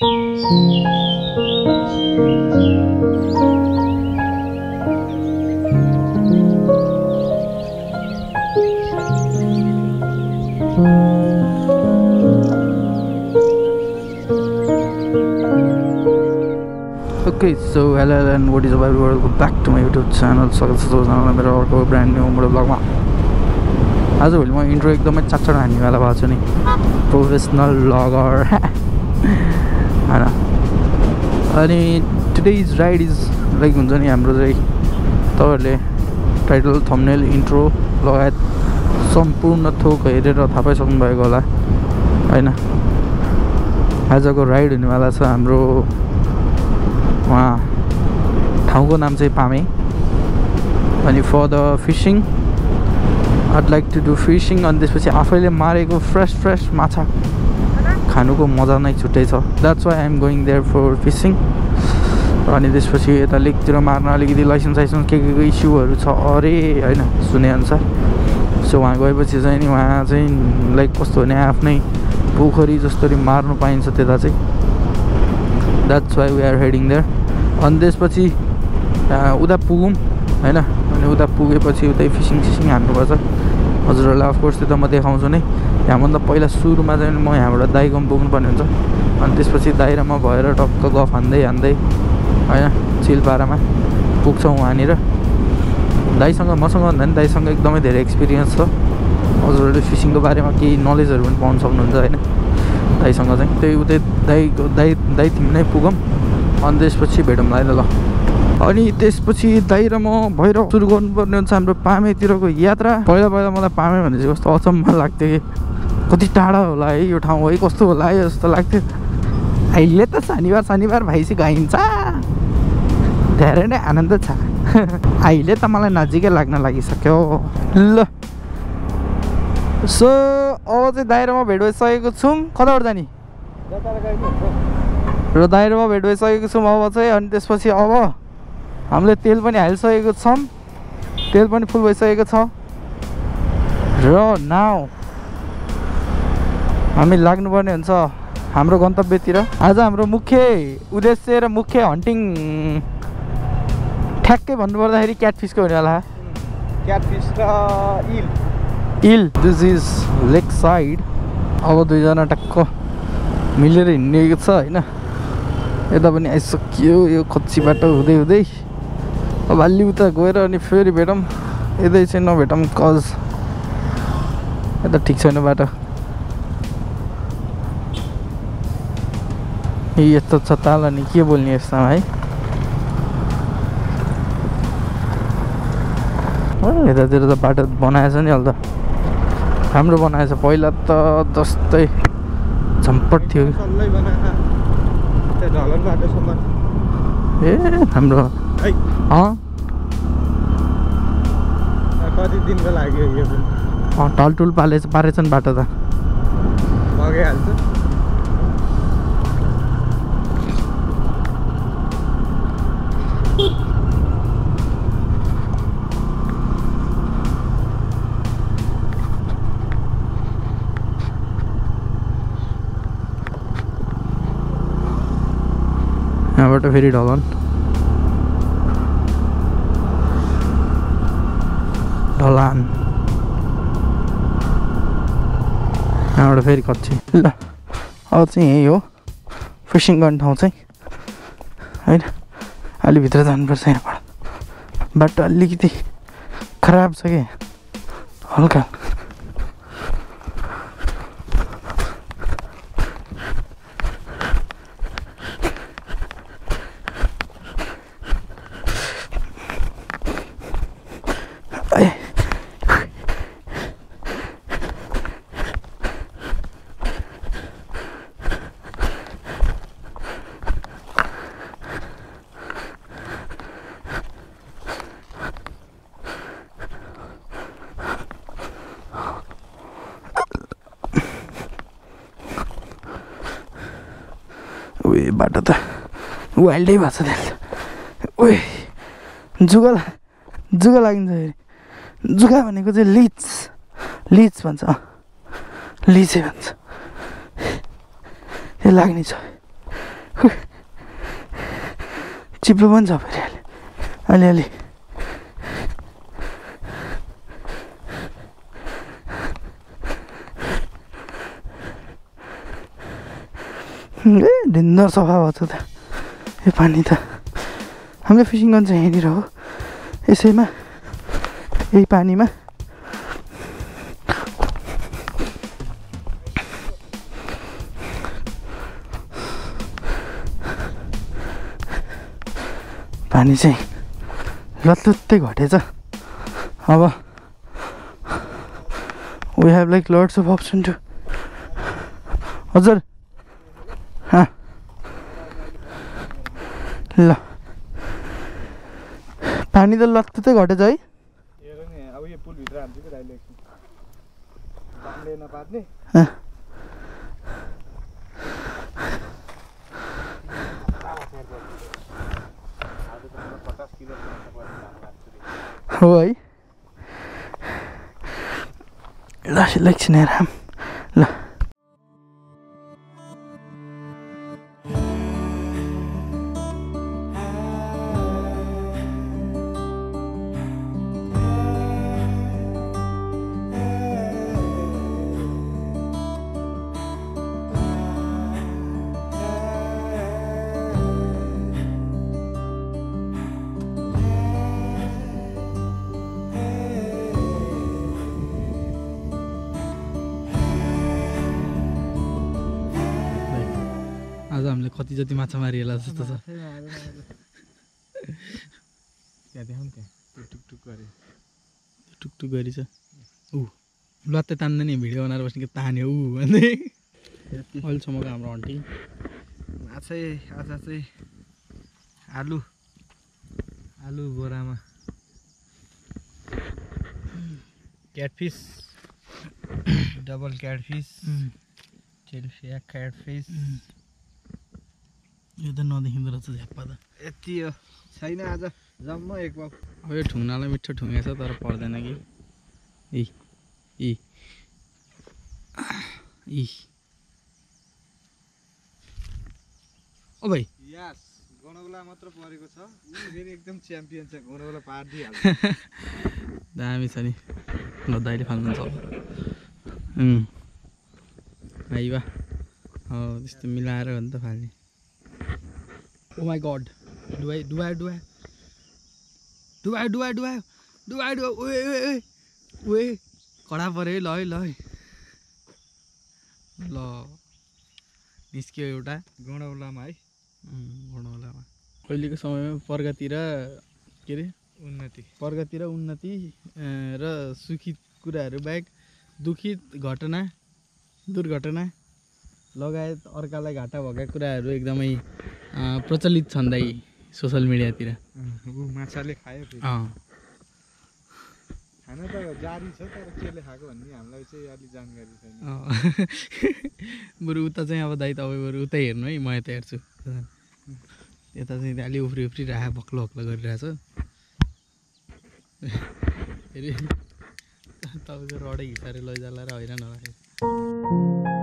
Okay, so hello and what is up everyone, welcome back to my YouTube channel. स्वागत छ सबैजनालाई मेरो अर्को ब्रान्ड न्यू मोटो ब्लगमा। आजभोलि म इन्ट्रो एकदमै चाँचर हान्नेवाला भएको छु नि, प्रोफेसनल ब्लगर हैन। अनि टुडेज राइड इज लाइक हुन्छ नि हाम्रो चाहिँ तपाईहरुले टाइटल थम्बनेल इन्ट्रो लगायत सम्पूर्ण थोक हेरेर थाहा पाइसक्नु भएको होला हैन। आजको राइड हुनेवाला छ हाम्रो वहाँ ठाउँको नाम चाहिँ पामे। अनि for the fishing I'd like to do fishing. अनि त्यसपछि आफैले मारेको फ्रेस माछा खानुको मजा नै छुट्टै छ। That's why I am going there for fishing. अनि त्यसपछि यता लेकतिर मार्न अलिकति लाइसेन्स के इस्युहरू छ अरे हैन सुनेअनुसार। सो वहाँ गएपछि चाहिँ नि वहाँ चाहिँ लाइक कस्तो भने आफ्नै पोखरी जसरी मार्नु पाइन्छ त्यता चाहिँ। That's why we are heading there. अनि त्यसपछि उता पुगौँ हैन। अनि उता पुगेपछि उतै फिसिङ हान्नुपर्छ। हजुरहरूलाई अफकोर्स त्यो त म देखाउँछु नै। यहाँभन्दा पहिला सुरुमा चाहिँ म यहाँबाट दाइगाउँ पुग्नुपर्ने हुन्छ। अनि त्यसपछि दाइ र म भएर टक्क गफ हान्दै हैन चिलपारामा पुग्छौँ वहाँनिर। दाइसँग मसँग भन्दा नि दाइसँग एकदमै धेरै एक्सपिरियन्स छ। हजुरहरूले फिसिङको बारेमा केही नलेजहरू पनि पाउन सक्नुहुन्छ हैन दाइसँग चाहिँ। त्यही उतै दाइ तिमी नै पुगौँ। अनि त्यसपछि भेटौँला है ल। अनि त्यसपछि दाइ र म भएर सुरु गर्नुपर्ने हुन्छ हाम्रो पामेतिरको यात्रा। पहिला मलाई पामे भने चाहिँ कस्तो अचम्म लाग्थ्यो कि कति टाढा होला है यो ठाउँ है कस्तो होला है जस्तो लाग्थ्यो। अहिले त शनिबार भइसक्यो गाइन्छ, धेरै नै आनन्द छ। अहिले त मलाई नजिकै लाग्न लागिसक्यो ल। सो अब चाहिँ दाइ र म भेट भइसकेको छौँ। कताबाट जाने र दाइ र म भेट भइसकेको छौँ अब चाहिँ। अनि त्यसपछि अब हामीले तेल पनि हालिसकेको छौँ, तेल पनि फुल भइसकेको छ र नाउ हामी लाग्नुपर्ने हुन्छ हाम्रो गन्तव्यतिर। आज हाम्रो मुख्य उद्देश्य र मुख्य हन्टिङ ठ्याक्कै भन्नुपर्दाखेरि क्याटफिसको हुनेवाला। क्याटफिस र eel. This is lake side. अब दुईजना टक्क मिलेर हिँडेको छ हैन। यता पनि आइसक्यो यो खच्ची बाटो हुँदै अब अलि उता गएर अनि फेरि भेटौँ। यतै चाहिँ नभेटौँ कज यता ठिक छैन बाटो। यस्तो छ ताल अनि के बोल्ने यसमा है। यतातिर त बाटो बनाएछ नि अहिले त राम्रो बनाएछ। पहिला त जस्तै झम्पट थियो। ए हाम्रो कति दिनको लाग्यो यो पनि टलटुल पारेछन् बाटो त भगिहाल्छ। यहाँबाट फेरि ढलान यहाँबाट फेरि कच्ची ल। अब चाहिँ यही हो फिसिङ गर्ने ठाउँ चाहिँ होइन। अलि भित्र जानुपर्छ। यहाँबाट बाटो अलिकति खराब छ कि हल्का। उयो बाटो त वाइल्डै भएको छ त्यसले। उयो जुगा लागिन्छ फेरि। जुगा भनेको चाहिँ लिच भन्छ। लिचै भन्छ त्यो लाग्ने छ। चिप्लो पनि छ फेरि अलिअलि ए डेन्जर सफा भएको छ त यो पानी त हामीले फिसिङ गर्नु चाहिँ यहाँनिर हो यसैमा यही पानीमा पानी चाहिँ लत्लुत्तै घटेछ अब we have like lots of option to हजुर ल पानी त लत्तुत्तै घटेछ है हेर नि अब यो पुल भित्र हाल्छु कि राइले बाँधले नपार्ने हो है ल एकछिन हेर ल आज हामीले कति जति माछा मारिएला जस्तो छ त्यहाँ देखाउँ त्यहाँ टुकटुक गरे टुकटुक गरी छ ऊ लत्ते तान्दैन नि भिडियो बनाएर बस्ने कि तान्यो ऊ भन्दै अहिलेसम्मको हाम्रो हन्टिङ आज चाहिँ आलु बोरामा क्याटफिस डबल क्याटफिस टिलफिया क्याटफिस यो त नदेखिँदो रहेछ झ्याप्पा त यति हो छैन आज जम्मा एक पाउ अब यो ठुङ्नालाई मिठो ठुङ्गेछ तर पर्दैन कि ओ भाइ यस गणौला मात्र परेको छ फेरि एकदम च्याम्पियन छ गणौला पारिदिइहाल्छ दामी छ नि ल दाइले फाल्नुहुन्छ भाइ वा हो त्यस्तो मिलाएर हो नि त फाल्ने ओ माई गड डुबायो ओए कडा पऱ्यो है ल निस्क्यो एउटा गणौलामा है गणौलामा अहिलेको समयमा पर्गातिर के अरे पर्गातिर उन्नति र सुखी कुराहरू बाहेक दुखित दुर्घटना लगायत अर्कालाई घाटा भएका कुराहरू एकदमै प्रचलित छन् दाइ सोसल मिडियातिर माछाले खायो खान त जारी छ तर केले खाएको भन्ने हामीलाई चाहिँ अलिक जानकारी छैन बरु उता चाहिँ अब दाइ तपाईँ बरु उता हेर्नु है म यता हेर्छु यता चाहिँ अलि उफ्री राखेर भक्लो गरिरहेछ फेरि तपाईँको रडै हिसाबले लैजाला र हैरान होला